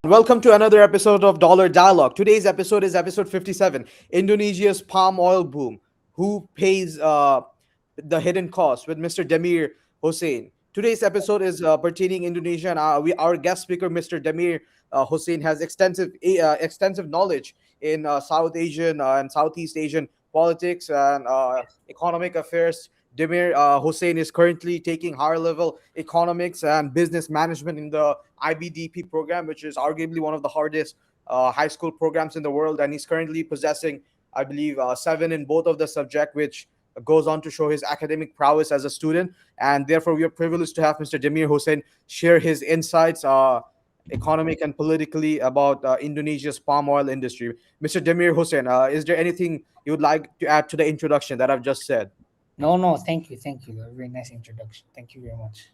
welcome to another episode of Dollar Dialogue. Today's episode is episode 57, Indonesia's palm oil boom. Who pays the hidden cost, with Mr. Demir Hossain. Today's episode is pertaining Indonesia, and our guest speaker, Mr. Demir Hossain, has extensive knowledge in South Asian and Southeast Asian politics and economic affairs. Demir Hossain is currently taking higher level economics and business management in the IBDP program, which is arguably one of the hardest high school programs in the world. And he's currently possessing, I believe, seven in both of the subject, which goes on to show his academic prowess as a student. And therefore, we are privileged to have Mr. Demir Hossain share his insights, economic and politically, about Indonesia's palm oil industry. Mr. Demir Hossain, is there anything you would like to add to the introduction that I've just said? No, thank you. Thank you. A very nice introduction. Thank you very much.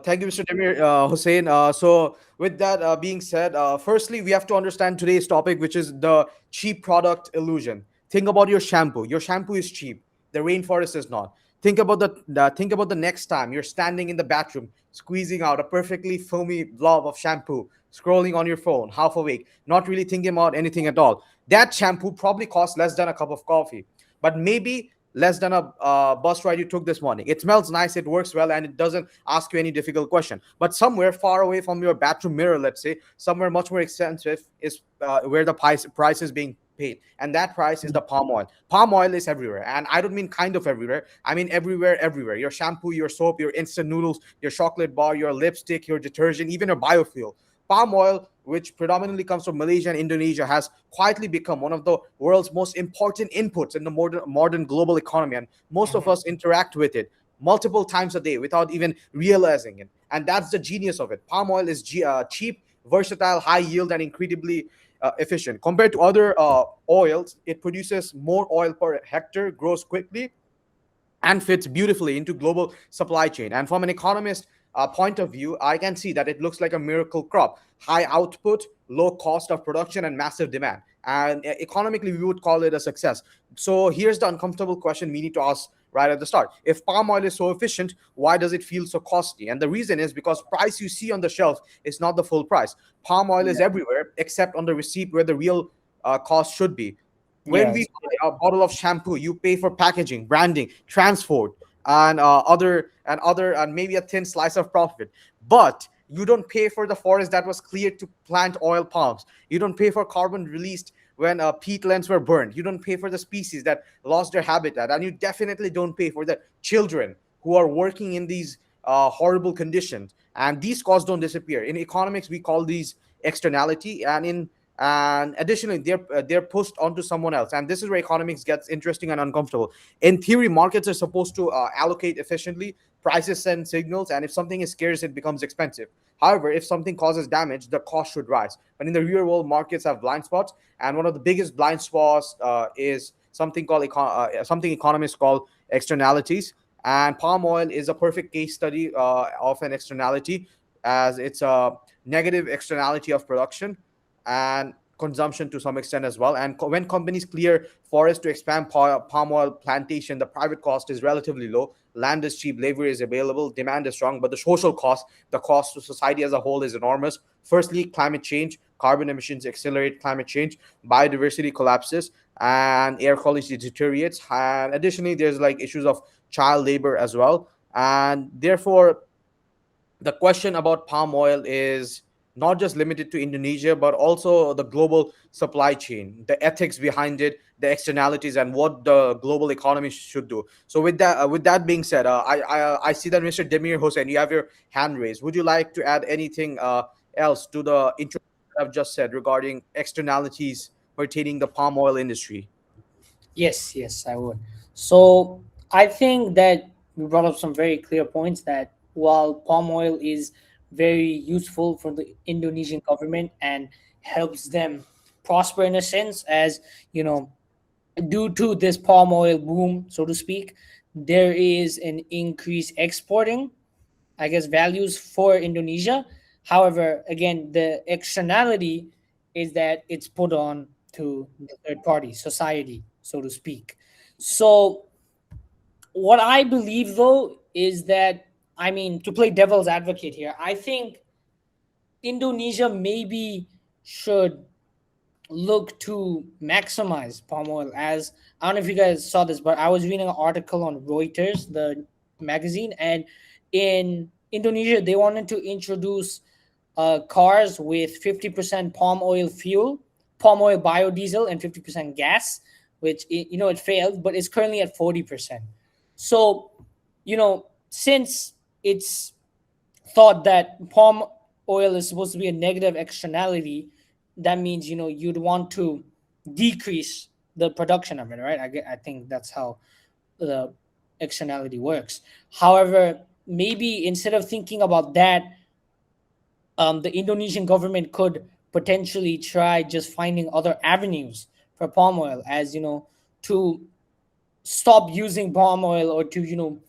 Thank you, Mr. Demir Hussein. So, with that being said, firstly, we have to understand today's topic, which is the cheap product illusion. Think about your shampoo. Your shampoo is cheap. The rainforest is not. Think about the next time you're standing in the bathroom, squeezing out a perfectly foamy blob of shampoo, scrolling on your phone, half awake, not really thinking about anything at all. That shampoo probably costs less than a cup of coffee, but maybe less than a bus ride you took this morning. It smells nice, it works well, and it doesn't ask you any difficult question. But somewhere far away from your bathroom mirror, let's say, somewhere much more expensive is where the price is being paid, and that price is the palm oil. Palm oil is everywhere, and I don't mean kind of everywhere. I mean everywhere, everywhere. Your shampoo, your soap, your instant noodles, your chocolate bar, your lipstick, your detergent, even your biofuel. Palm oil, which predominantly comes from Malaysia and Indonesia, has quietly become one of the world's most important inputs in the modern global economy. And most of Mhm. us interact with it multiple times a day without even realizing it. And that's the genius of it. Palm oil is cheap, versatile, high yield, and incredibly efficient. Compared to other oils, it produces more oil per hectare, grows quickly, and fits beautifully into global supply chain. And from an economist point of view, I can see that it looks like a miracle crop: high output, low cost of production, and massive demand. And economically, we would call it a success. So here's the uncomfortable question we need to ask right at the start: if palm oil is so efficient, why does it feel so costly? And the reason is because price you see on the shelf is not the full price. Palm oil is Yeah. everywhere except on the receipt, where the real cost should be. When we Yes. buy a bottle of shampoo, you pay for packaging, branding, transport, and and maybe a thin slice of profit. But you don't pay for the forest that was cleared to plant oil palms. You don't pay for carbon released when peatlands were burned. You don't pay for the species that lost their habitat, and you definitely don't pay for the children who are working in these horrible conditions. And these costs don't disappear. In economics, we call these externality, and additionally, they're pushed onto someone else. And this is where economics gets interesting and uncomfortable. In theory, markets are supposed to allocate efficiently. Prices send signals, and if something is scarce, it becomes expensive. However, if something causes damage, the cost should rise. But in the real world, markets have blind spots, and one of the biggest blind spots is something economists call externalities. And palm oil is a perfect case study of an externality, as it's a negative externality of production and consumption to some extent as well. And when companies clear forests to expand palm oil plantation, the private cost is relatively low. Land is cheap, labor is available, demand is strong, but the social cost, the cost to society as a whole, is enormous. Firstly, climate change. Carbon emissions accelerate climate change. Biodiversity collapses, and air quality deteriorates. And additionally, there's like issues of child labor as well. And therefore, the question about palm oil is not just limited to Indonesia, but also the global supply chain, the ethics behind it, the externalities, and what the global economy should do. So, with that being said, I see that Mr. Demir Hossein, you have your hand raised. Would you like to add anything else to the intro I've just said regarding externalities pertaining the palm oil industry? Yes, I would. So I think that we brought up some very clear points that while palm oil is very useful for the Indonesian government and helps them prosper in a sense, as you know, due to this palm oil boom, so to speak, there is an increased exporting, I guess, values for Indonesia. However, again, the externality is that it's put on to the third party society, so to speak. So, what I believe though is that, I mean, to play devil's advocate here, I think Indonesia maybe should look to maximize palm oil. As I don't know if you guys saw this, but I was reading an article on Reuters, the magazine, and in Indonesia they wanted to introduce cars with 50% palm oil fuel, palm oil biodiesel, and 50% gas, which it failed, but it's currently at 40%. So, since it's thought that palm oil is supposed to be a negative externality, that means you'd want to decrease the production of it, right? I think that's how the externality works. However, maybe instead of thinking about that, the Indonesian government could potentially try just finding other avenues for palm oil, as to stop using palm oil, or to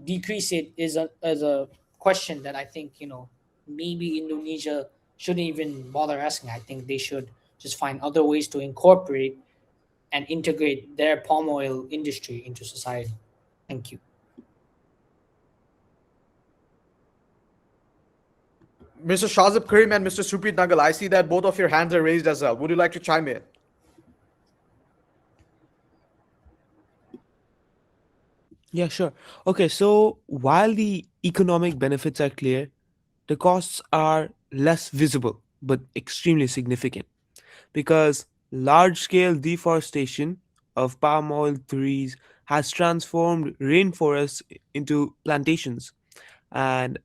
decrease it, is a question that I think maybe Indonesia shouldn't even bother asking. I think they should just find other ways to incorporate and integrate their palm oil industry into society. Thank you. Mr. Shazib Karim and Mr. Supreet Nagal, I see that both of your hands are raised as well. Would you like to chime in? Yeah, sure. Okay, so while the economic benefits are clear, the costs are less visible but extremely significant because large scale deforestation of palm oil trees has transformed rainforests into plantations, and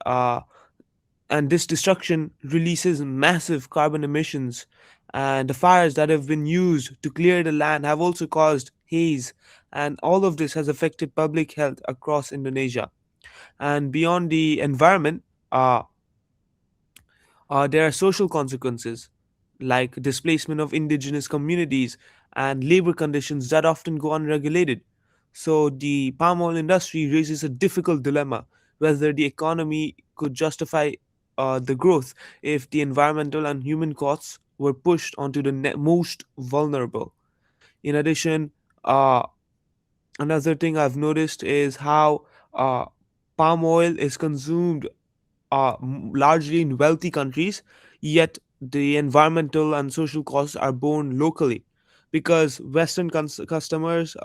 this destruction releases massive carbon emissions, and the fires that have been used to clear the land have also caused haze, and all of this has affected public health across Indonesia. And beyond the environment, there are social consequences like displacement of indigenous communities and labor conditions that often go unregulated. So, the palm oil industry raises a difficult dilemma whether the economy could justify the growth if the environmental and human costs were pushed onto the most vulnerable. In addition, uh, another thing I've noticed is how uh, palm oil is consumed largely in wealthy countries, yet the environmental and social costs are borne locally because Western customers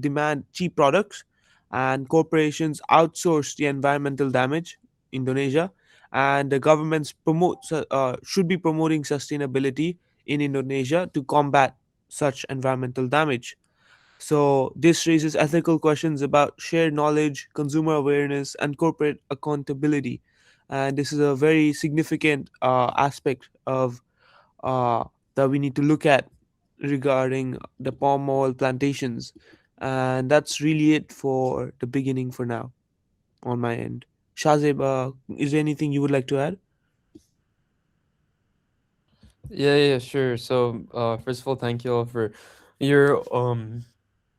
demand cheap products and corporations outsource the environmental damage. Indonesia and the governments should be promoting sustainability in Indonesia to combat such environmental damage. So, this raises ethical questions about shared knowledge, consumer awareness, and corporate accountability. And this is a very significant aspect of uh, that we need to look at regarding the palm oil plantations. And that's really it for the beginning for now on my end. Shazib, is there anything you would like to add? Yeah, sure. So, first of all, thank you all for your on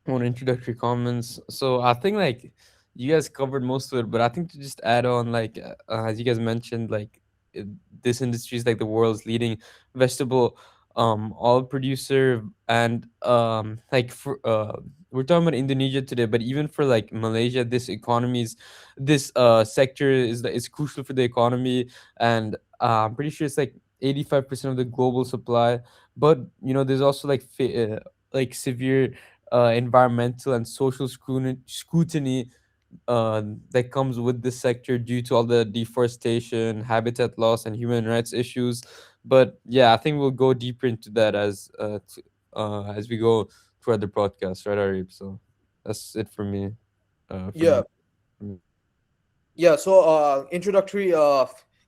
introductory comments. So I think like you guys covered most of it, but I think to just add on like as you guys mentioned, like uh, this industry is like the world's leading vegetable oil producer, and like for we're talking about Indonesia today, but even for like Malaysia, this sector is crucial for the economy, and I'm pretty sure it's like 85% of the global supply. But there's also like severe environmental and social scrutiny that comes with this sector due to all the deforestation, habitat loss, and human rights issues. But yeah, I think we'll go deeper into that as we go throughout the podcast, right, Arif? So that's it for me. Yeah, From me. yeah. So introductory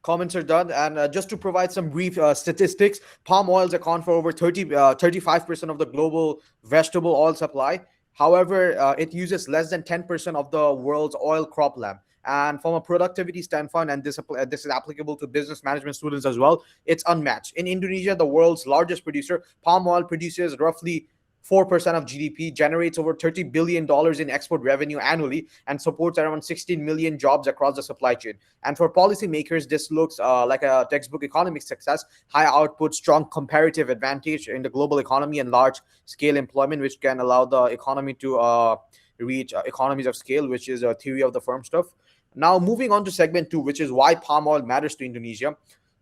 comments are done, and just to provide some brief statistics, palm oils account for over 35% of the global vegetable oil supply. However, it uses less than 10% of the world's oil cropland. And from a productivity standpoint, and this is applicable to business management students as well, it's unmatched. In Indonesia, the world's largest producer, palm oil produces roughly 4% of GDP, generates over $30 billion in export revenue annually, and supports around 16 million jobs across the supply chain. And for policymakers, this looks like a textbook economic success: high output, strong comparative advantage in the global economy, and large scale employment, which can allow the economy to reach economies of scale, which is a theory of the firm stuff. Now, moving on to segment two, which is why palm oil matters to Indonesia.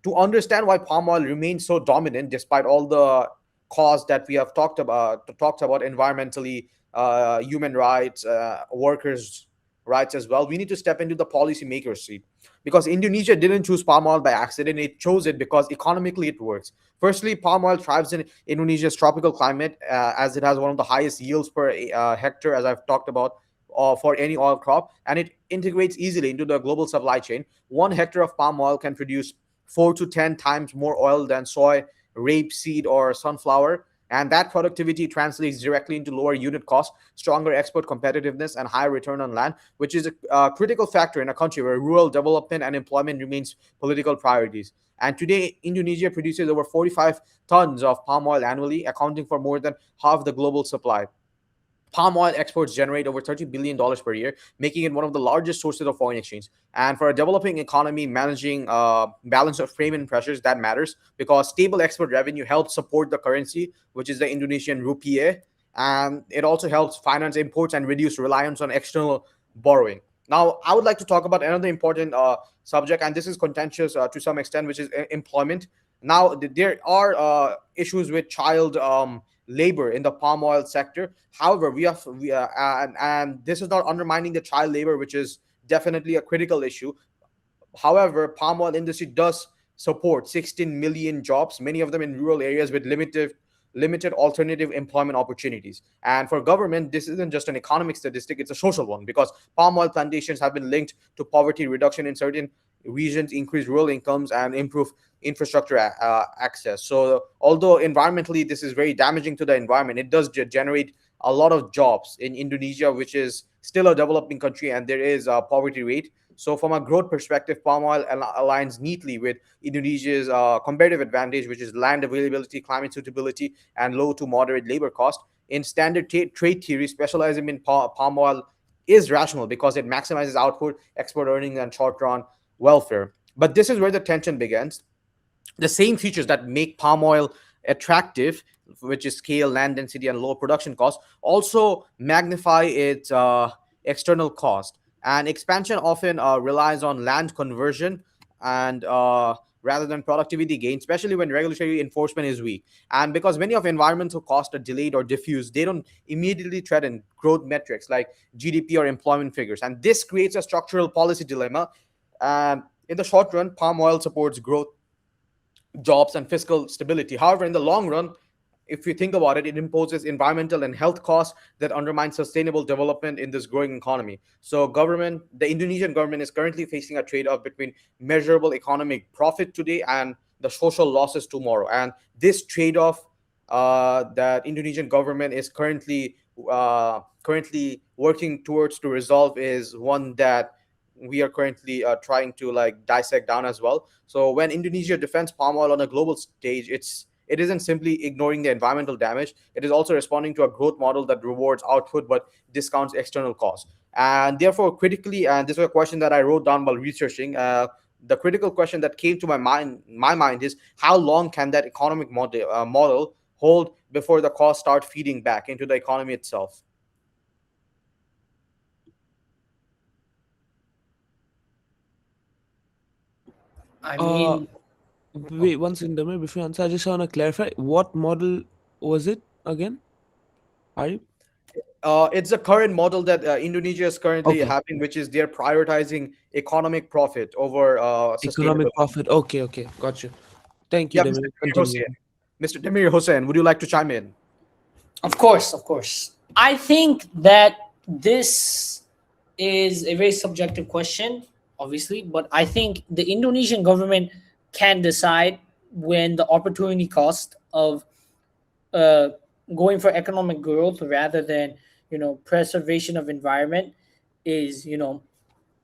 To understand why palm oil remains so dominant despite all the cause that we have talked about environmentally, human rights, workers' rights as well, we need to step into the policymaker's seat, because Indonesia didn't choose palm oil by accident. It chose it because economically it works. Firstly, palm oil thrives in Indonesia's tropical climate, as it has one of the highest yields per hectare, as I've talked about, for any oil crop, and it integrates easily into the global supply chain. 1 hectare of palm oil can produce 4 to 10 times more oil than soy, rapeseed, or sunflower. And that productivity translates directly into lower unit costs, stronger export competitiveness, and higher return on land, which is a critical factor in a country where rural development and employment remains political priorities. And today, Indonesia produces over 45 tons of palm oil annually, accounting for more than half the global supply. Palm oil exports generate over $30 billion per year, making it one of the largest sources of foreign exchange. And for a developing economy, managing balance of payment pressures, that matters, because stable export revenue helps support the currency, which is the Indonesian rupiah, and it also helps finance imports and reduce reliance on external borrowing. Now, I would like to talk about another important subject, and this is contentious to some extent, which is employment. Now, there are issues with child labor in the palm oil sector. However, and this is not undermining the child labor, which is definitely a critical issue. However, palm oil industry does support 16 million jobs, many of them in rural areas with limited alternative employment opportunities. And for government, this isn't just an economic statistic, it's a social one, because palm oil plantations have been linked to poverty reduction in certain regions, increase rural incomes, and improve infrastructure access. So although environmentally this is very damaging to the environment, it does generate a lot of jobs in Indonesia, which is still a developing country, and there is a poverty rate. So from a growth perspective, palm oil aligns neatly with Indonesia's competitive advantage, which is land availability, climate suitability, and low to moderate labor cost. In standard trade theory, specializing in palm oil is rational because it maximizes output, export earnings, and short-run welfare. But this is where the tension begins. The same features that make palm oil attractive, which is scale, land density, and low production cost, also magnify its external cost. And expansion often relies on land conversion and rather than productivity gain, especially when regulatory enforcement is weak. And because many of environmental costs are delayed or diffuse, they don't immediately threaten growth metrics like GDP or employment figures. And this creates a structural policy dilemma. In the short run, palm oil supports growth, jobs, and fiscal stability. However, in the long run, if you think about it, it imposes environmental and health costs that undermine sustainable development in this growing economy. So, the Indonesian government is currently facing a trade-off between measurable economic profit today and the social losses tomorrow. And this trade-off that Indonesian government is currently working towards to resolve is one that we are currently trying to like dissect down as well. So when Indonesia defends palm oil on a global stage, it isn't simply ignoring the environmental damage. It is also responding to a growth model that rewards output but discounts external costs. And therefore, critically, and this was a question that I wrote down while researching. The critical question that came to my mind is how long can that economic model hold before the costs start feeding back into the economy itself? I Uh, mean, oh, Wait, one second, Demir, before you answer, I just want to clarify what model was it again? Are you It's the current model that Indonesia is currently okay? having, which is they're prioritizing economic profit over Economic sustainability. profit. Okay, okay, got you. Thank you, Yeah, Mr. Demir. Demir Continue. Hossain. Mr. Demir Hossain, would you like to chime in? of course, of course. I think that this is a very subjective question, obviously, but I think the Indonesian government can decide when the opportunity cost of uh, going for economic growth rather than preservation of environment is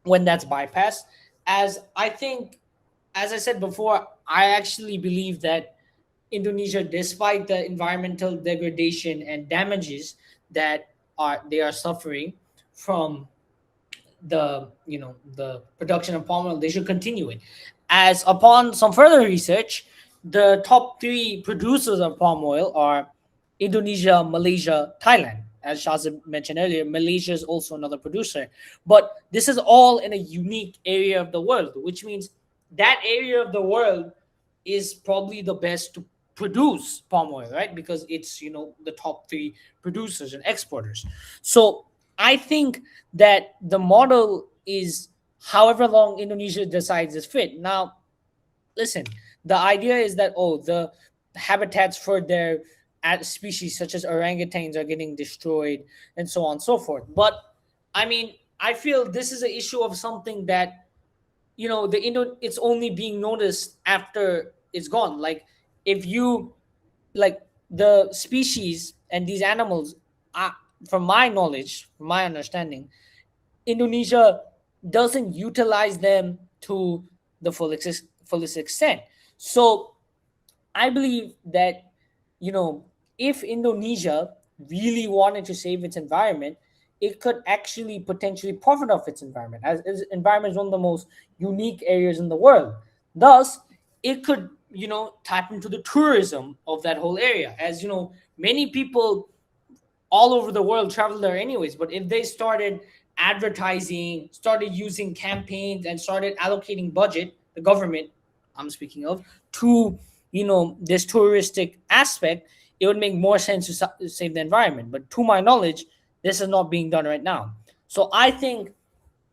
when that's bypassed. As I think, as I said before, I actually believe that Indonesia, despite the environmental degradation and damages that they are suffering from the production of palm oil, they should continue it. As upon some further research, the top three producers of palm oil are Indonesia, Malaysia, Thailand. As Shazib mentioned earlier, Malaysia is also another producer. But this is all in a unique area of the world, which means that area of the world is probably the best to produce palm oil, right? Because it's, the top three producers and exporters. So I think that the model is however long Indonesia decides is fit. Now, listen, the idea is that, oh, the habitats for their species such as orangutans are getting destroyed and so on and so forth. But I mean, I feel this is an issue of something that, the it's only being noticed after it's gone. Like, if you, like, the species and these animals, uh, from my knowledge, from my understanding, Indonesia doesn't utilize them to the fullest extent. So I believe that, you know, if Indonesia really wanted to save its environment, it could actually potentially profit off its environment, as its environment is one of the most unique areas in the world. Thus, it could, tap into the tourism of that whole area. As many people all over the world travel there anyways. But if they started advertising, started using campaigns, and started allocating budget, the government I'm speaking of, to this touristic aspect, it would make more sense to save the environment. But to my knowledge, this is not being done right now. So I think,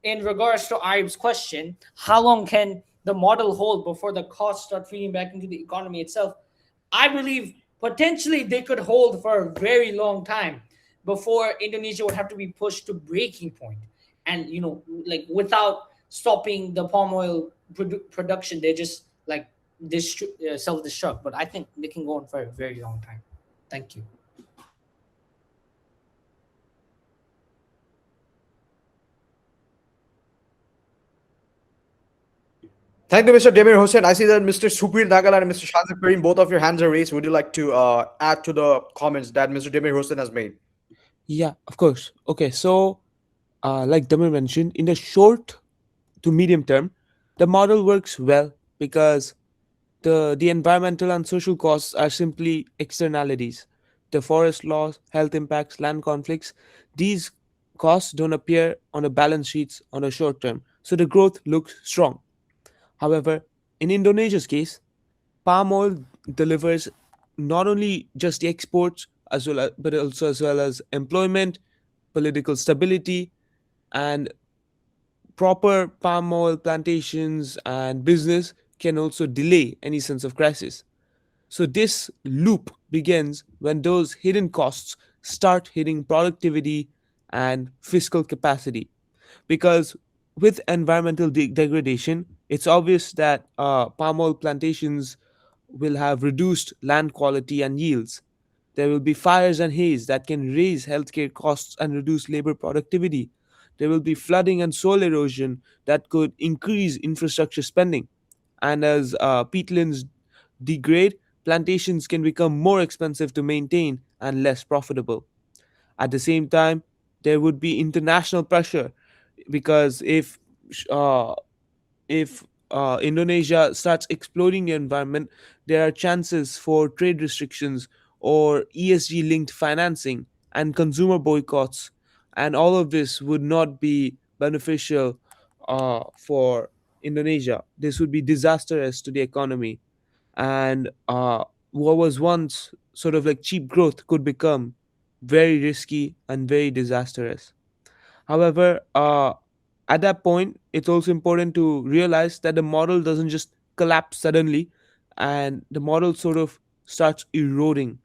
in regards to Arib's question, how long can the model hold before the costs start feeding back into the economy itself? I believe potentially they could hold for a very long time before Indonesia would have to be pushed to breaking point. And, like, without stopping the palm oil production, they just, like, self destruct. But I think they can go on for a very long time. Thank you. Thank you, Mr. Demir Hossain. I see that Mr. Supir Nagalan and Mr. Shazib Karim, both of your hands are raised. Would you like to add to the comments that Mr. Demir Hossain has made? Yeah, of course. Okay, so like Damir mentioned, in the short to medium term, the model works well because the environmental and social costs are simply externalities. The forest loss, health impacts, land conflicts, these costs don't appear on the balance sheets on a short term. So the growth looks strong. However, in Indonesia's case, palm oil delivers not only just the exports as well as, but also as well as employment, political stability, and proper palm oil plantations and business can also delay any sense of crisis. So this loop begins when those hidden costs start hitting productivity and fiscal capacity. Because with environmental degradation, it's obvious that palm oil plantations will have reduced land quality and yields. There will be fires and haze that can raise healthcare costs and reduce labor productivity. There will be flooding and soil erosion that could increase infrastructure spending. And as peatlands degrade, plantations can become more expensive to maintain and less profitable. At the same time, there would be international pressure because uh, if Indonesia starts exploring the environment, there are chances for trade restrictions or ESG linked financing and consumer boycotts, and all of this would not be beneficial for Indonesia. This would be disastrous to the economy, and what was once sort of like cheap growth could become very risky and very disastrous. However, at that point, it's also important to realize that the model doesn't just collapse suddenly, and the model sort of starts eroding,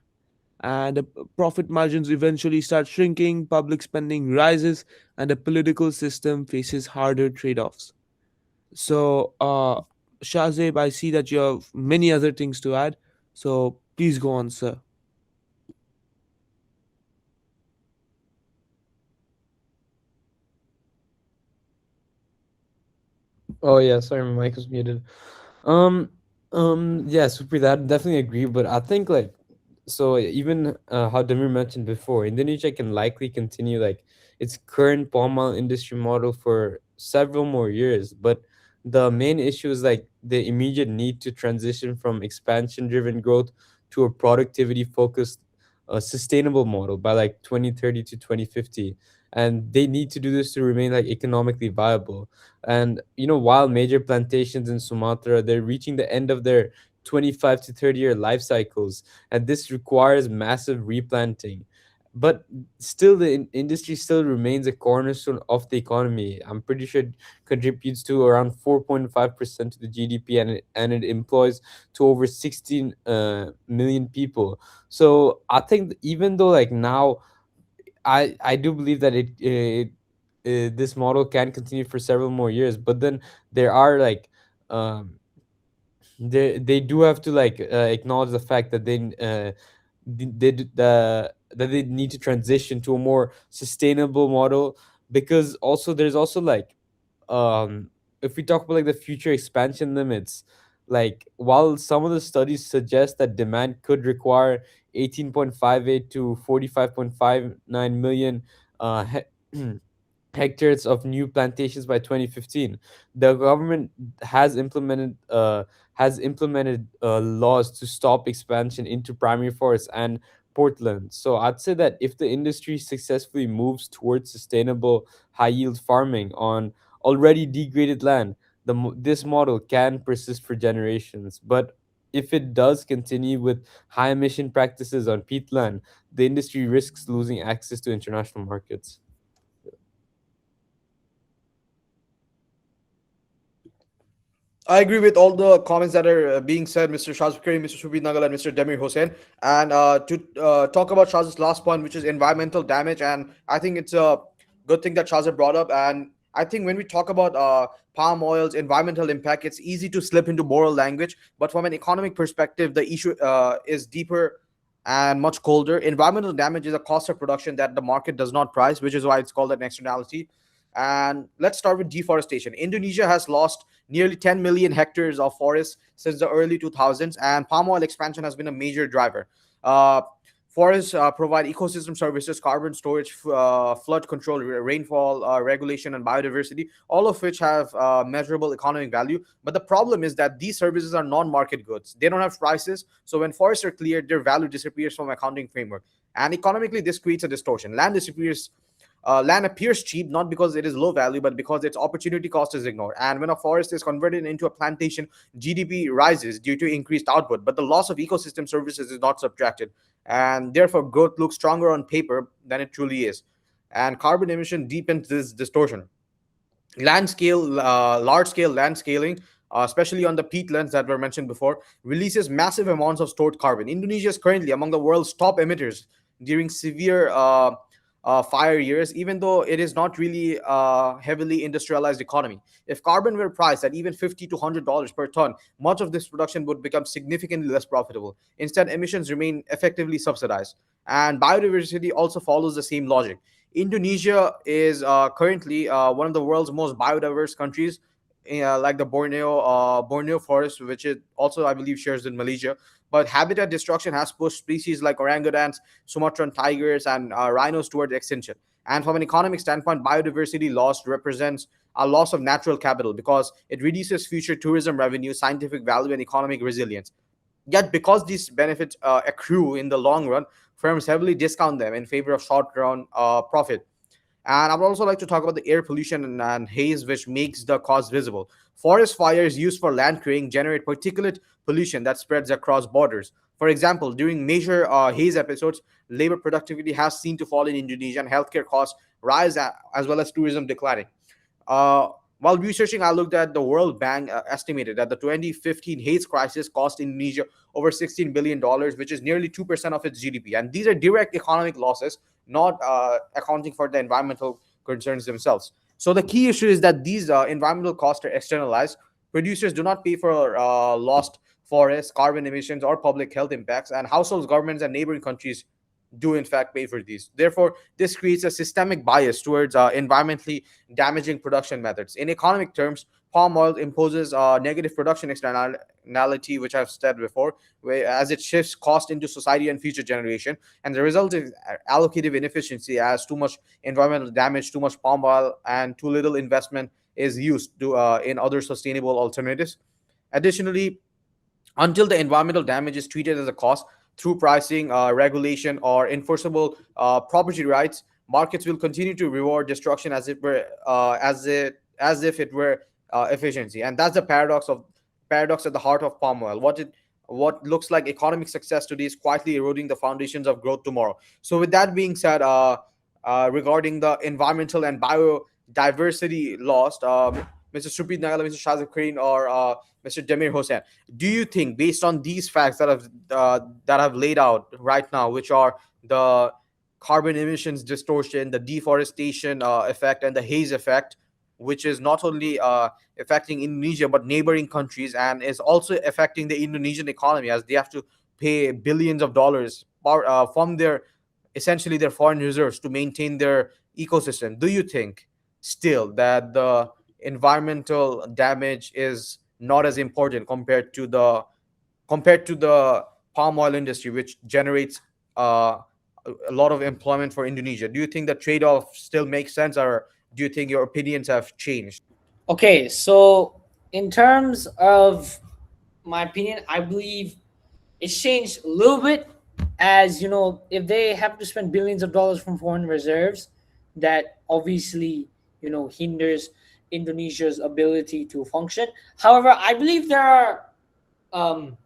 and the profit margins eventually start shrinking, public spending rises, and the political system faces harder trade offs. So, Shazib, I see that you have many other things to add. So, please go on, sir. Oh yeah, sorry, my mic was muted. Um, yeah, super. That definitely agree. But I think like, so even how Demir mentioned before, Indonesia can likely continue like its current palm oil industry model for several more years. But the main issue is like the immediate need to transition from expansion-driven growth to a productivity-focused, sustainable model by like 2030 to 2050. And they need to do this to remain like economically viable. And while major plantations in Sumatra, they're reaching the end of their 25 to 30-year life cycles, and this requires massive replanting. But still, the industry still remains a cornerstone of the economy. I'm pretty sure it contributes to around 4.5% to the GDP, and it employs to over 16 million people. So I think even though like now I do believe that this model can continue for several more years, but then there are like um they do have to like acknowledge the fact that that they need to transition to a more sustainable model, because also there's also like um if we talk about like the future expansion limits, like while some of the studies suggest that demand could require 18.58 to 45.59 million hectares of new plantations by 2015. The government has implemented laws to stop expansion into primary forests and portland. So I'd say that if the industry successfully moves towards sustainable high yield farming on already degraded land, this model can persist for generations. But if it does continue with high emission practices on peatland, the industry risks losing access to international markets. I agree with all the comments that are being said, Mr. Shazbakari, Mr. Subhi Nagal, and Mr. Demir Hossain. And to talk about Shaz's last point, which is environmental damage, and I think it's a good thing that Shaz brought up. And I think when we talk about palm oil's environmental impact, it's easy to slip into moral language. But from an economic perspective, the issue is deeper and much colder. Environmental damage is a cost of production that the market does not price, which is why it's called an externality. And let's start with deforestation. Indonesia has lost nearly 10 million hectares of forests since the early 2000s, and palm oil expansion has been a major driver. Uh, Forests provide ecosystem services, carbon storage, flood control, rainfall regulation, and biodiversity, all of which have measurable economic value. But the problem is that these services are non-market goods. They don't have prices, so when forests are cleared, their value disappears from accounting framework. And economically, this creates a distortion. Land appears cheap not because it is low value, but because its opportunity cost is ignored. And when a forest is converted into a plantation, GDP rises due to increased output, but the loss of ecosystem services is not subtracted. And therefore, growth looks stronger on paper than it truly is. And carbon emission deepens this distortion. Large scale land scaling, especially on the peatlands that were mentioned before, releases massive amounts of stored carbon. Indonesia is currently among the world's top emitters during severe fire years, even though it is not really a heavily industrialized economy. If carbon were priced at even $50 to $100 per ton, much of this production would become significantly less profitable. Instead, emissions remain effectively subsidized. And biodiversity also follows the same logic. Indonesia is currently one of the world's most biodiverse countries, like the Borneo forest, which it also I believe shares in Malaysia. But habitat destruction has pushed species like orangutans, Sumatran tigers, and rhinos towards extinction. And from an economic standpoint, biodiversity loss represents a loss of natural capital because it reduces future tourism revenue, scientific value, and economic resilience. Yet, because these benefits accrue in the long run, firms heavily discount them in favor of short-run profit. And I would also like to talk about the air pollution and haze, which makes the cause visible. Forest fires used for land clearing generate particulate pollution that spreads across borders. For example, during major haze episodes, labor productivity has seen to fall in Indonesia and healthcare costs rise, as well as tourism declining. Uh, while researching, I looked at the World Bank estimated that the 2015 haze crisis cost Indonesia over $16 billion, which is nearly 2% of its GDP. And these are direct economic losses, not accounting for the environmental concerns themselves. So the key issue is that these environmental costs are externalized. Producers do not pay for lost forests, carbon emissions, or public health impacts, and households, governments, and neighboring countries do in fact pay for these. Therefore, this creates a systemic bias towards environmentally damaging production methods. In economic terms, palm oil imposes a negative production externality, which I've said before, where as it shifts cost into society and future generation, and the result is allocative inefficiency, as too much environmental damage, too much palm oil, and too little investment is used to in other sustainable alternatives. Additionally, until the environmental damage is treated as a cost through pricing, regulation, or enforceable property rights, markets will continue to reward destruction as if it were efficiency. And that's the paradox at the heart of palm oil. what looks like economic success today is quietly eroding the foundations of growth tomorrow. So, with that being said, regarding the environmental and biodiversity lost, Mr. Supit Nagala, Mr. Shazib Kareen, or Mr. Demir Hossain, do you think, based on these facts that have laid out right now, which are the carbon emissions distortion, the deforestation effect, and the haze effect, which is not only affecting Indonesia but neighboring countries, and is also affecting the Indonesian economy, as they have to pay billions of dollars from their essentially their foreign reserves to maintain their ecosystem. Do you think still that the environmental damage is not as important compared to the palm oil industry, which generates a lot of employment for Indonesia? Do you think the trade-off still makes sense, or do you think your opinions have changed? Okay, so in terms of my opinion, I believe it's changed a little bit. As you know, if they have to spend billions of dollars from foreign reserves, that obviously, hinders Indonesia's ability to function. However, I believe there are um,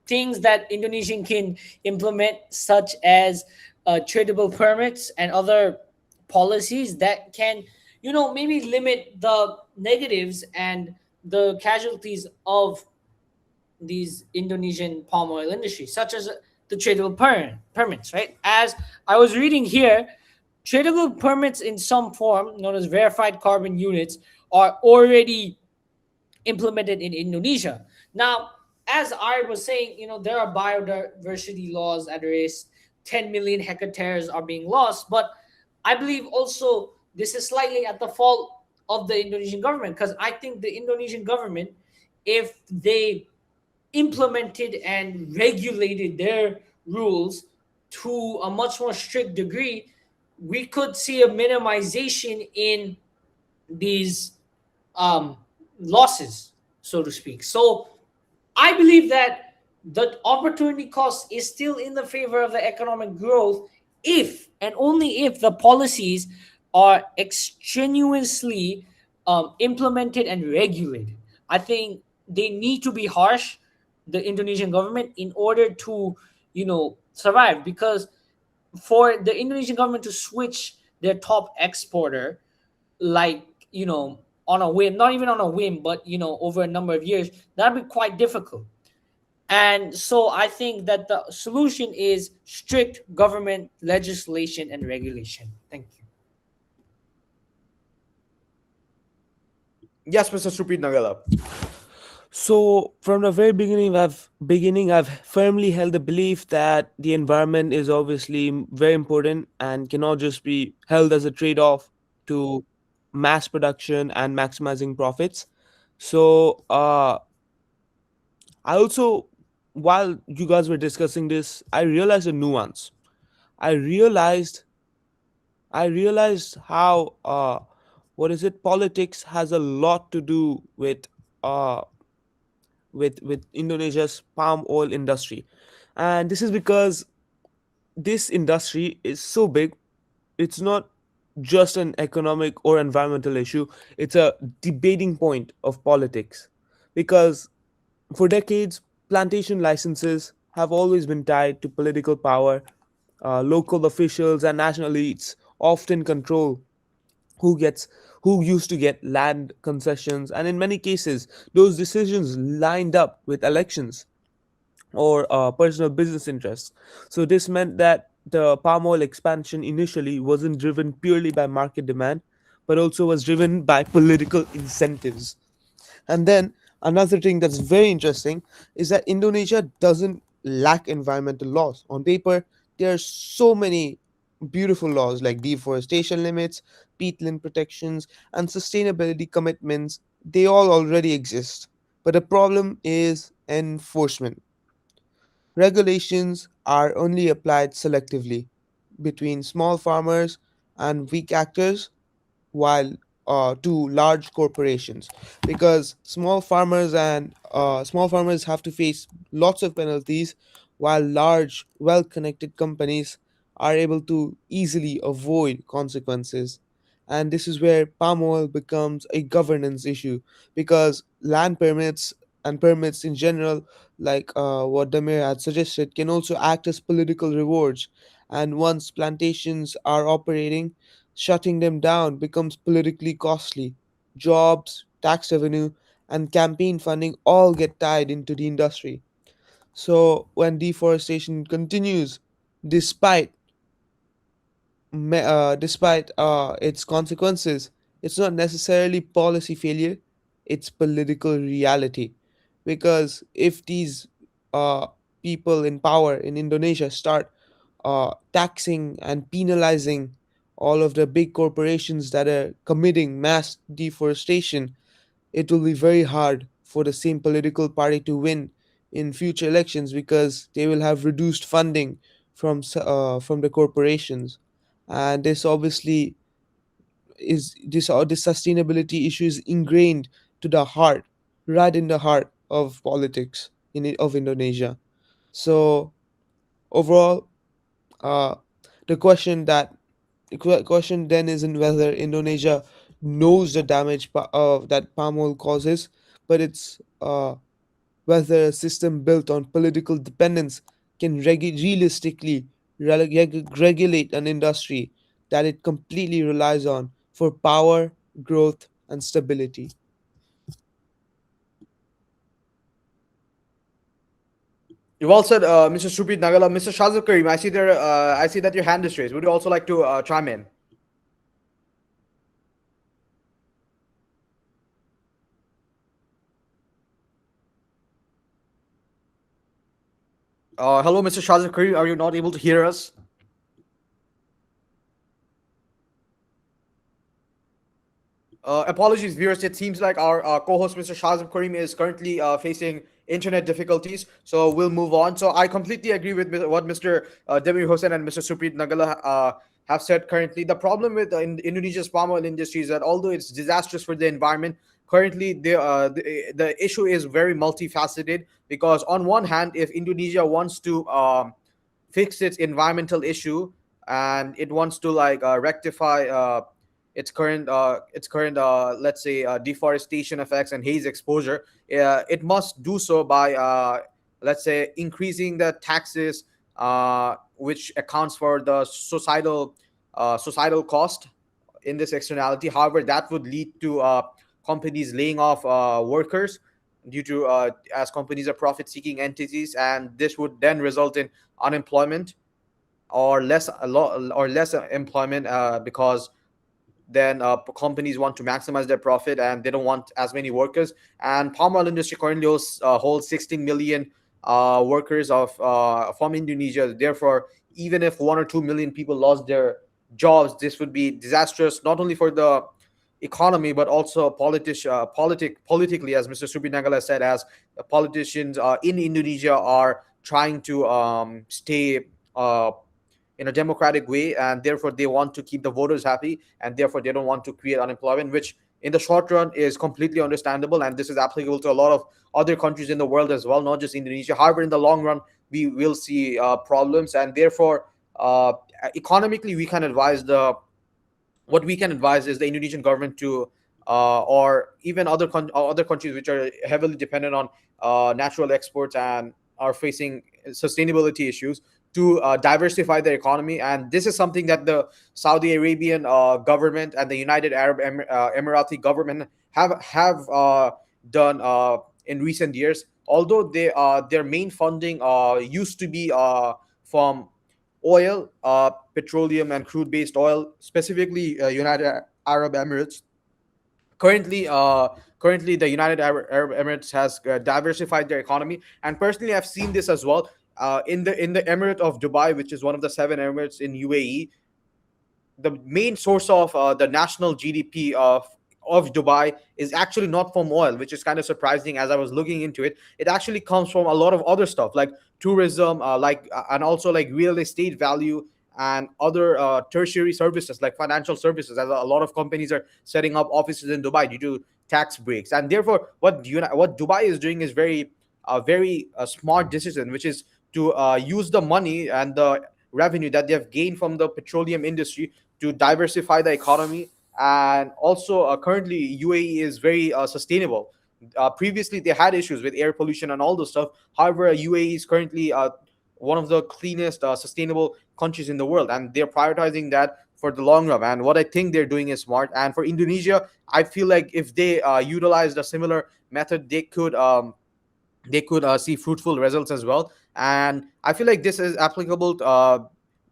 things that Indonesian can implement, such as tradable permits and other policies that can, maybe limit the negatives and the casualties of these Indonesian palm oil industry, such as the tradable permits, right? As I was reading here, tradable permits in some form, known as verified carbon units, are already implemented in Indonesia. Now, as I was saying, there are biodiversity laws at risk. 10 million hectares are being lost, but I believe also this is slightly at the fault of the Indonesian government, because I think the Indonesian government, if they implemented and regulated their rules to a much more strict degree, we could see a minimization in these um, losses, so to speak. So I believe that the opportunity cost is still in the favor of the economic growth, if and only if the policies are extraneously implemented and regulated. I think they need to be harsh, the Indonesian government, in order to, survive. Because for the Indonesian government to switch their top exporter, like, on a whim, not even on a whim, but over a number of years, that'd be quite difficult. And so I think that the solution is strict government legislation and regulation. Thank you. Yes, Mr. Supit Nagala. So from the very beginning, I've firmly held the belief that the environment is obviously very important and cannot just be held as a trade-off to mass production and maximizing profits. So I also, while you guys were discussing this, I realized a nuance. I realized I realized how what is it? Politics has a lot to do uh with Indonesia's palm oil industry, and this is because this industry is so big. It's not just an economic or environmental issue. It's a debating point of politics, because for decades, plantation licenses have always been tied to political power. Local officials and national elites often control who gets who used to get land concessions, and in many cases those decisions lined up with elections or personal business interests. So this meant that the palm oil expansion initially wasn't driven purely by market demand, but also was driven by political incentives. And then another thing that's very interesting is that Indonesia doesn't lack environmental laws. On paper, there are so many beautiful laws like deforestation limits, peatland protections, and sustainability commitments. They all already exist. But the problem is enforcement. Regulations are only applied selectively between small farmers and weak actors, while to large corporations, because small farmers have to face lots of penalties, while large well connected companies are able to easily avoid consequences. And this is where palm oil becomes a governance issue, because land permits and permits in general, like what Damir had suggested, can also act as political rewards. And once plantations are operating, shutting them down becomes politically costly. Jobs, tax revenue, and campaign funding all get tied into the industry. So when deforestation continues, despite despite its consequences, it's not necessarily policy failure, it's political reality. Because if these uh, people in power in Indonesia start taxing and penalizing all of the big corporations that are committing mass deforestation, it will be very hard for the same political party to win in future elections because they will have reduced funding from the corporations. And this obviously this sustainability issue is ingrained to the heart, right in the heart of politics of Indonesia. So overall, uh, the question then isn't whether Indonesia knows the damage that palm oil causes, but it's whether a system built on political dependence can realistically regulate an industry that it completely relies on for power, growth, and stability. You all said, Mr. Suprit Nagala. Mr. Shazib Karim, I see there. I see that your hand is raised. Would you also like to chime in? Hello, Mr. Shazib Karim. Are you not able to hear us? Apologies, viewers. It seems like our co-host, Mr. Shazib Karim, is currently facing internet difficulties. So we'll move on. So I completely agree with what Mr. Demir Hossain and Mr. Suprit Nagala have said. Currently, the problem with Indonesia's palm oil industry is that although it's disastrous for the environment, currently the issue is very multifaceted. Because on one hand, if Indonesia wants to fix its environmental issue and it wants to like rectify its current let's say deforestation effects and haze exposure, it must do so by let's say increasing the taxes, which accounts for the societal cost in this externality. However, that would lead to companies laying off workers due to as companies are profit seeking entities, and this would then result in unemployment or less employment, because then companies want to maximize their profit and they don't want as many workers. And palm oil industry currently holds 16 million workers of from Indonesia. Therefore, even if 1 or 2 million people lost their jobs, this would be disastrous not only for the economy but also politically, as Mr. Subinagala said, as politicians in Indonesia are trying to stay in a democratic way, and therefore they want to keep the voters happy, and therefore they don't want to create unemployment, which in the short run is completely understandable, and this is applicable to a lot of other countries in the world as well, not just Indonesia. However, in the long run, we will see problems, and therefore uh, economically we can advise the what we can advise is the Indonesian government to or even other countries which are heavily dependent on natural exports and are facing sustainability issues, to diversify their economy. And this is something that the Saudi Arabian government and the United Arab Emirati government have done in recent years. Although their main funding used to be from oil, petroleum, and crude based oil, specifically United Arab Emirates. Currently, currently the United Arab Emirates has diversified their economy, and personally, I've seen this as well. In the Emirate of Dubai, which is one of the seven emirates in UAE, the main source of the national GDP of Dubai is actually not from oil, which is kind of surprising. As I was looking into it, it actually comes from a lot of other stuff like tourism, and also like real estate value and other tertiary services like financial services. As a lot of companies are setting up offices in Dubai due to tax breaks, and therefore what Dubai is doing is very smart decision, which is to use the money and the revenue that they have gained from the petroleum industry to diversify the economy. And also currently UAE is very sustainable. Previously, they had issues with air pollution and all those stuff. However, UAE is currently one of the cleanest, sustainable countries in the world, and they're prioritizing that for the long run. And what I think they're doing is smart. And for Indonesia, I feel like if they utilized a similar method, they could see fruitful results as well. And I feel like this is applicable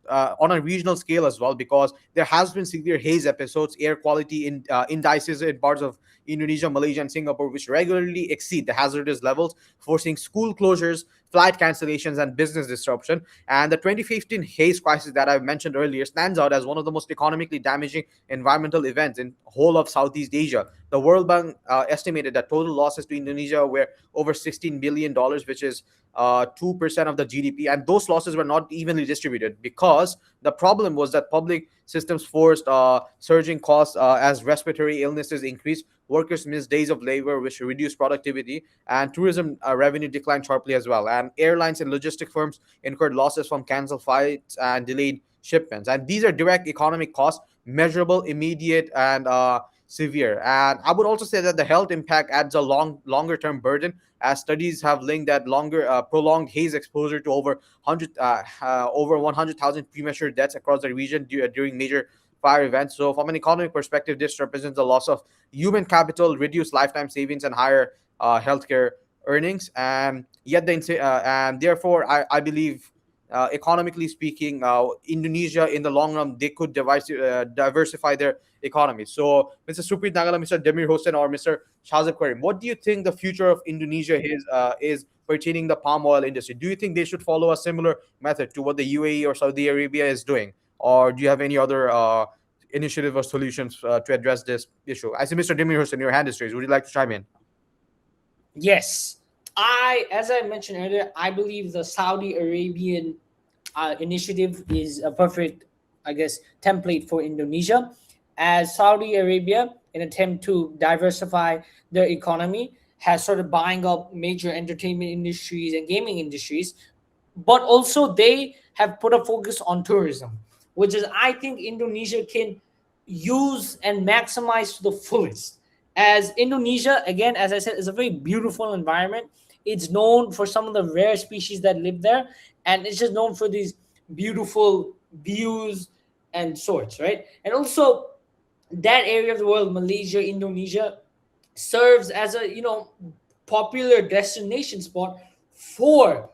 on a regional scale as well, because there has been severe haze episodes, air quality indices in parts of Indonesia, Malaysia, and Singapore, which regularly exceed the hazardous levels, forcing school closures, flight cancellations, and business disruption. And the 2015 haze crisis that I mentioned earlier stands out as one of the most economically damaging environmental events in whole of Southeast Asia. The World Bank estimated that total losses to Indonesia were over $16 billion, which is 2% of the GDP. And those losses were not evenly distributed, because the problem was that public systems forced surging costs as respiratory illnesses increased, workers missed days of labor, which reduced productivity, and tourism revenue declined sharply as well. And airlines and logistic firms incurred losses from canceled flights and delayed shipments. And these are direct economic costs, measurable, immediate, and severe. And I would also say that the health impact adds a longer term burden, as studies have linked that longer prolonged haze exposure to over 100,000 premature deaths across the region during major fire events. So from an economic perspective, this represents a loss of human capital, reduced lifetime savings, and higher healthcare earnings. And yet and therefore I believe, economically speaking, Indonesia in the long run, they could diversify their economy. So Mr. Suprit Nagala, Mr. Demir Hossain, or Mr. Shazib Karim, what do you think the future of Indonesia is pertaining the palm oil industry? Do you think they should follow a similar method to what the UAE or Saudi Arabia is doing, or do you have any other initiative or solutions to address this issue? I see Mr. Demir Hossain, your hand is raised. Would you like to chime in? Yes, as I mentioned earlier, I believe the Saudi Arabian initiative is a perfect, I guess, template for Indonesia, as Saudi Arabia, in attempt to diversify their economy, has started buying up major entertainment industries and gaming industries, but also they have put a focus on tourism, which is, I think, Indonesia can use and maximize to the fullest. As Indonesia, again, as I said, is a very beautiful environment. It's known for some of the rare species that live there, and it's just known for these beautiful views and sorts, right? And also, that area of the world, Malaysia, Indonesia, serves as a popular destination spot for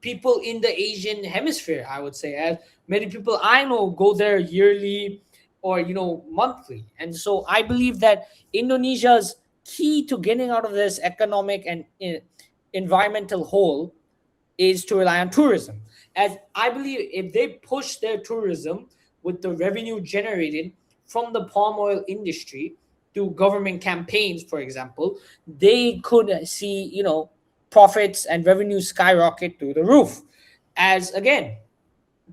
people in the Asian hemisphere, I would say, as many people I know go there yearly or monthly. And so I believe that Indonesia's key to getting out of this economic and environmental hole is to rely on tourism. As I believe, if they push their tourism with the revenue generated from the palm oil industry to government campaigns, for example, they could see, profits and revenue skyrocket to the roof. As again,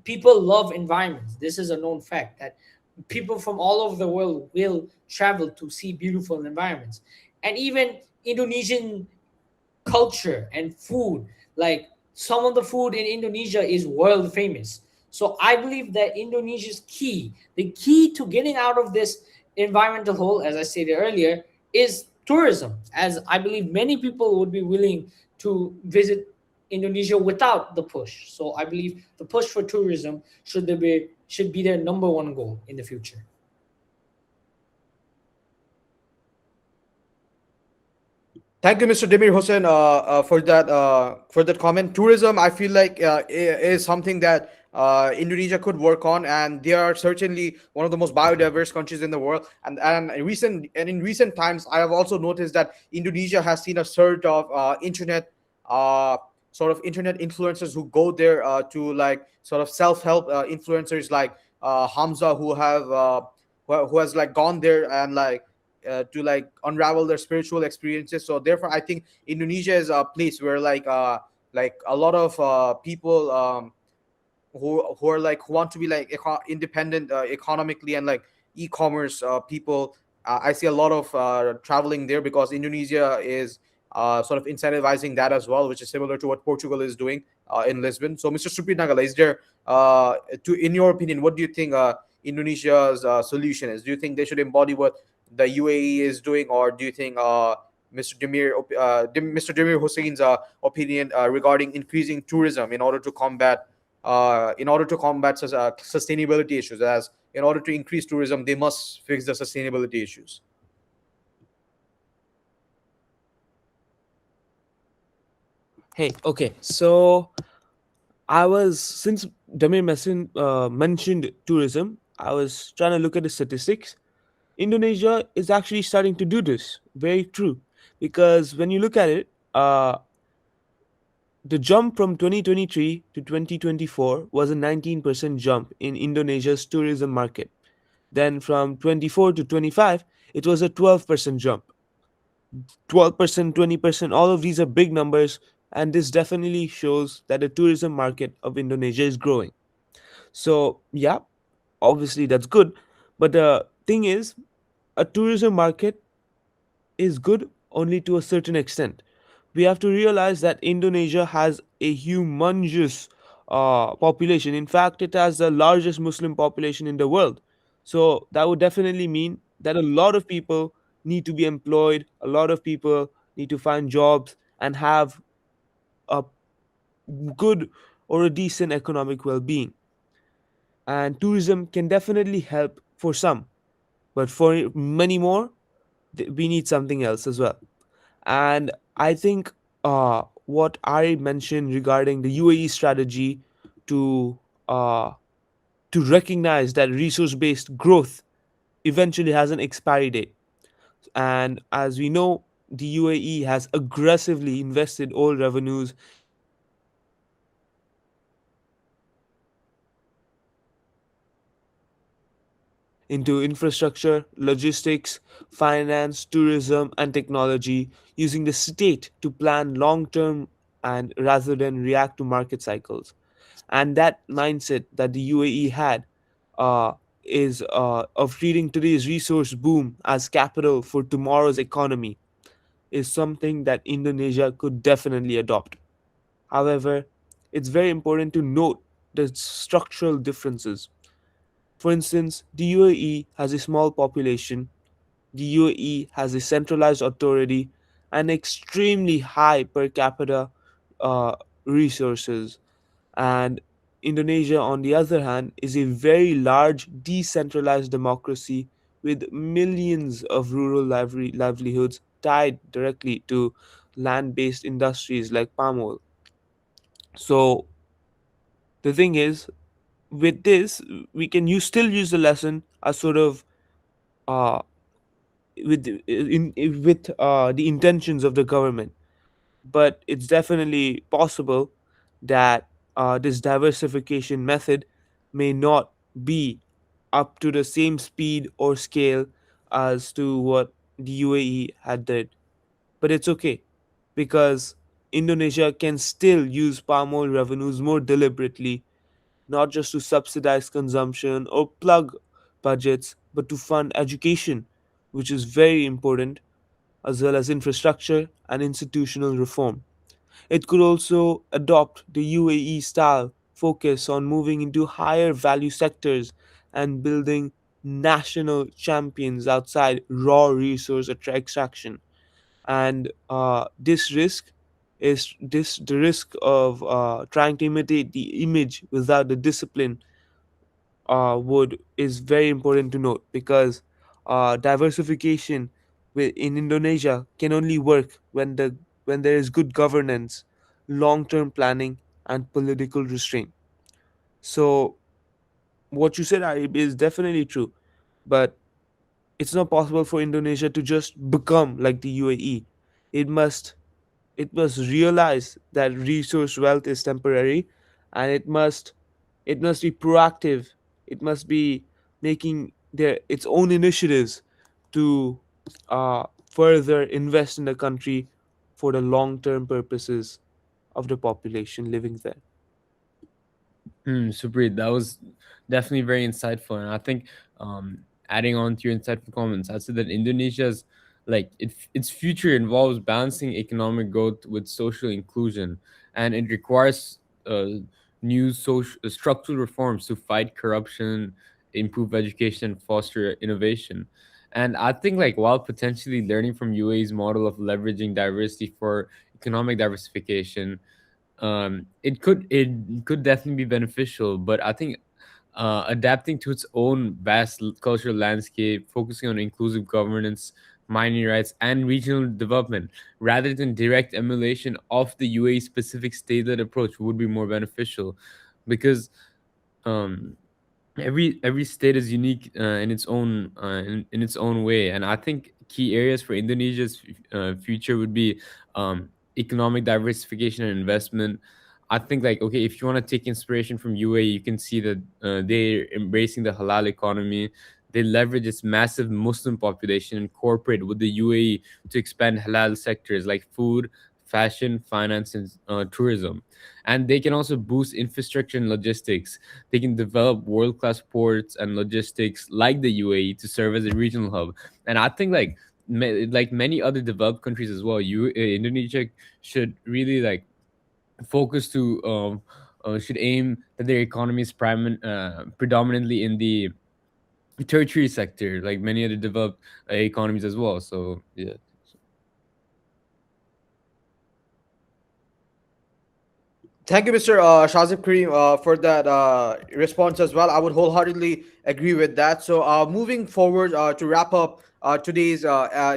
people love environments. This is a known fact that people from all over the world will travel to see beautiful environments. And even Indonesian culture and food, like some of the food in Indonesia is world famous. So I believe that Indonesia's the key to getting out of this environmental hole, as I stated earlier, is tourism. As I believe many people would be willing to visit Indonesia without the push. So I believe the push for tourism should be their number one goal in the future. Thank you, Mr. Demir Hossain, for that comment. Tourism, I feel like, is something that Indonesia could work on, and they are certainly one of the most biodiverse countries in the world. And in recent times, I have also noticed that Indonesia has seen a surge of uh, internet influencers who go there to, like, sort of self help influencers like Hamza, who has, like, gone there and, like, to, like, unravel their spiritual experiences. So therefore, I think Indonesia is a place where, like a lot of people, who want to be, like, independent economically, and, like, e-commerce people. I see a lot of traveling there, because Indonesia is sort of incentivizing that as well, which is similar to what Portugal is doing in Lisbon. So, Mr. Supri Nagala, is there, in your opinion, what do you think Indonesia's solution is? Do you think they should embody what the UAE is doing, or do you think Mr. Demir Hossain's opinion regarding increasing tourism in order to combat sustainability issues. As in order to increase tourism, they must fix the sustainability issues. Hey, okay. So I was since mentioned tourism, I was trying to look at the statistics. Indonesia is actually starting to do this. Very true, because when you look at it, the jump from 2023 to 2024 was a 19% jump in Indonesia's tourism market. Then from 24 to 25, it was a 12% jump. 12%, 20%, all of these are big numbers, and this definitely shows that the tourism market of Indonesia is growing. So, yeah, obviously that's good. But the thing is, a tourism market is good only to a certain extent. We have to realize that Indonesia has a humongous population. In fact, it has the largest Muslim population in the world. So that would definitely mean that a lot of people need to be employed, a lot of people need to find jobs and have a good or a decent economic well being. And tourism can definitely help for some, but for many more, we need something else as well. And I think what I mentioned regarding the UAE strategy to uh, to recognize that resource-based growth eventually has an expiry date. And as we know, the UAE has aggressively invested oil revenues into infrastructure, logistics, finance, tourism, and technology, using the state to plan long term and rather than react to market cycles. And that mindset that the UAE had uh, is of treating today's resource boom as capital for tomorrow's economy is something that Indonesia could definitely adopt. However, it's very important to note the structural differences. For instance, the UAE has a small population, the UAE has a centralized authority, and extremely high per capita uh, resources. And Indonesia, on the other hand, is a very large decentralized democracy with millions of rural livelihoods tied directly to land based industries like palm oil. So, the thing is, with this, we can still use the lesson as sort of uh, with the intentions of the government, but it's definitely possible that this diversification method may not be up to the same speed or scale as to what the UAE had did. But it's okay because Indonesia can still use palm oil revenues more deliberately, not just to subsidize consumption or plug budgets, but to fund education, which is very important, as well as infrastructure and institutional reform. It could also adopt the UAE style focus on moving into higher value sectors and building national champions outside raw resource extraction. And this risk is this the risk of trying to imitate the image without the discipline would is very important to note because diversification in Indonesia can only work when there is good governance, long-term planning, and political restraint. So what you said, Arib, is definitely true, but it's not possible for Indonesia to just become like the UAE. It must it must realize that resource wealth is temporary, and it must be proactive. It must be making its own initiatives to further invest in the country for the long term purposes of the population living there. Supreet, that was definitely very insightful, and I think adding on to your insightful comments, I'd say that Indonesia's its future involves balancing economic growth with social inclusion, and it requires new social structural reforms to fight corruption, improve education, and foster innovation. And I think like while potentially learning from UAE's model of leveraging diversity for economic diversification, it could definitely be beneficial. But I think adapting to its own vast cultural landscape, focusing on inclusive governance, minority rights, and regional development, rather than direct emulation of the UAE specific state-led approach, would be more beneficial, because um, every state is unique in its own way. And I think key areas for Indonesia's future would be economic diversification and investment. I think like, okay, if you want to take inspiration from UAE, you can see that they're embracing the halal economy. They leverage its massive Muslim population and cooperate with the UAE to expand halal sectors like food, fashion, finance, and tourism. And they can also boost infrastructure and logistics. They can develop world class ports and logistics like the UAE to serve as a regional hub. And I think like like many other developed countries as well, Indonesia should really like focus to should aim that their economy is predominantly in the tertiary sector, like many other developed economies as well. So yeah. Thank you, Mr. Shazib Kareem, for that response as well. I would wholeheartedly agree with that. So, moving forward to wrap up today's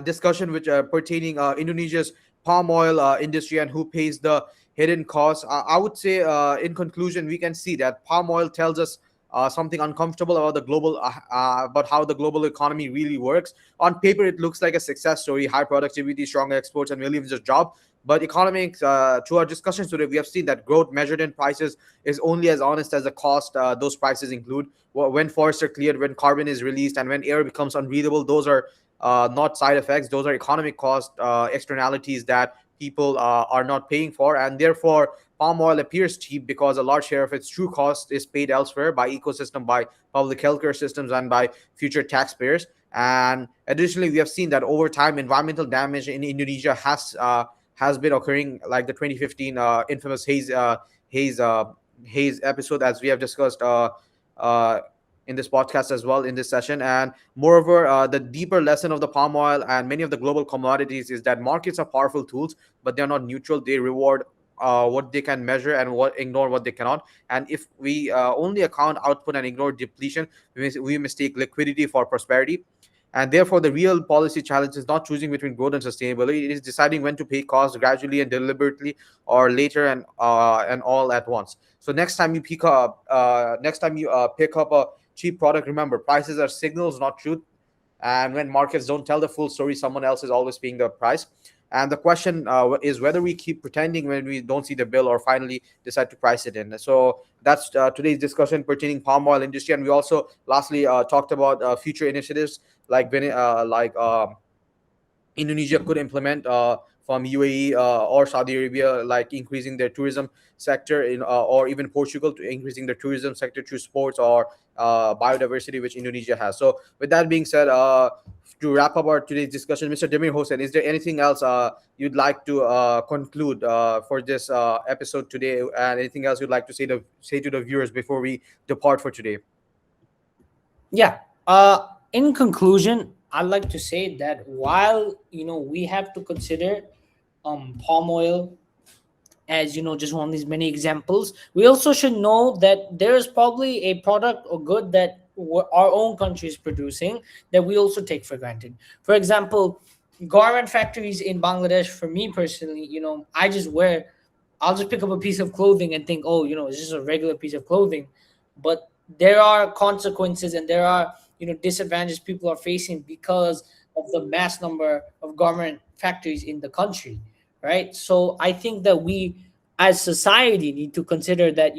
discussion, which pertaining Indonesia's palm oil industry and who pays the hidden costs, I would say, in conclusion, we can see that palm oil tells us something uncomfortable about the global, about how the global economy really works. On paper, it looks like a success story: high productivity, strong exports, and millions of jobs. But economics, through our discussions today, we have seen that growth measured in prices is only as honest as the cost those prices include. When forests are cleared, when carbon is released, and when air becomes unbreathable, those are not side effects. Those are economic cost externalities that people are not paying for. And therefore, palm oil appears cheap because a large share of its true cost is paid elsewhere by ecosystem, by public healthcare systems, and by future taxpayers. And additionally, we have seen that over time, environmental damage in Indonesia has been occurring, like the 2015 infamous haze haze episode, as we have discussed uh, in this podcast as well in this session. And moreover, the deeper lesson of the palm oil and many of the global commodities is that markets are powerful tools, but they're not neutral. They reward what they can measure and what ignore what they cannot. And if we only account output and ignore depletion, we mistake liquidity for prosperity. And therefore, the real policy challenge is not choosing between growth and sustainability. It is deciding when to pay costs gradually and deliberately, or later and all at once. So next time you pick up a cheap product, remember prices are signals, not truth. And when markets don't tell the full story, someone else is always paying the price. And the question is whether we keep pretending when we don't see the bill, or finally decide to price it in. So that's today's discussion pertaining palm oil industry. And we also lastly talked about future initiatives like Indonesia could implement from UAE or Saudi Arabia, like increasing their tourism sector, or even Portugal to increasing their tourism sector through sports or biodiversity, which Indonesia has. So, with that being said, to wrap up our today's discussion, Mr. Demir Hossain, is there anything else you'd like to conclude for this episode today, and anything else you'd like to say to the viewers before we depart for today? Yeah. In conclusion, I'd like to say that while we have to consider palm oil as just one of these many examples, we also should know that there is probably a product or good that our own country is producing that we also take for granted. For example, garment factories in Bangladesh. For me personally, I'll just pick up a piece of clothing and think, oh, it's just a regular piece of clothing. But there are consequences and there are disadvantages people are facing because of the mass number of garment factories in the country, right? So I think that we as society need to consider that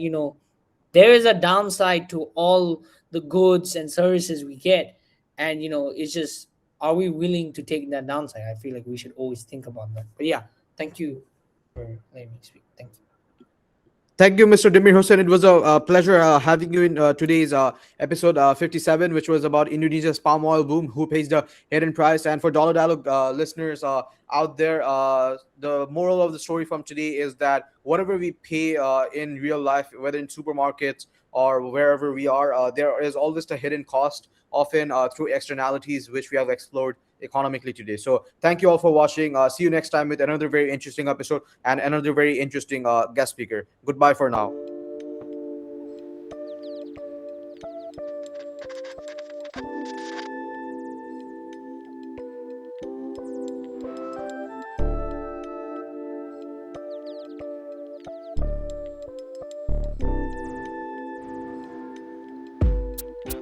there is a downside to all the goods and services we get. And it's just, are we willing to take that downside? I feel like we should always think about that. But yeah, thank you for letting me speak. Thank you. Thank you, Mr. Demir Hussain. It was a pleasure having you in today's episode 57, which was about Indonesia's palm oil boom, who pays the hidden price. And for Dollar Dialogue listeners out there, the moral of the story from today is that whatever we pay in real life, whether in supermarkets or wherever we are, there is always a hidden cost, often through externalities, which we have explored economically today. So thank you all for watching. See you next time with another very interesting episode and another very interesting guest speaker. Goodbye for now.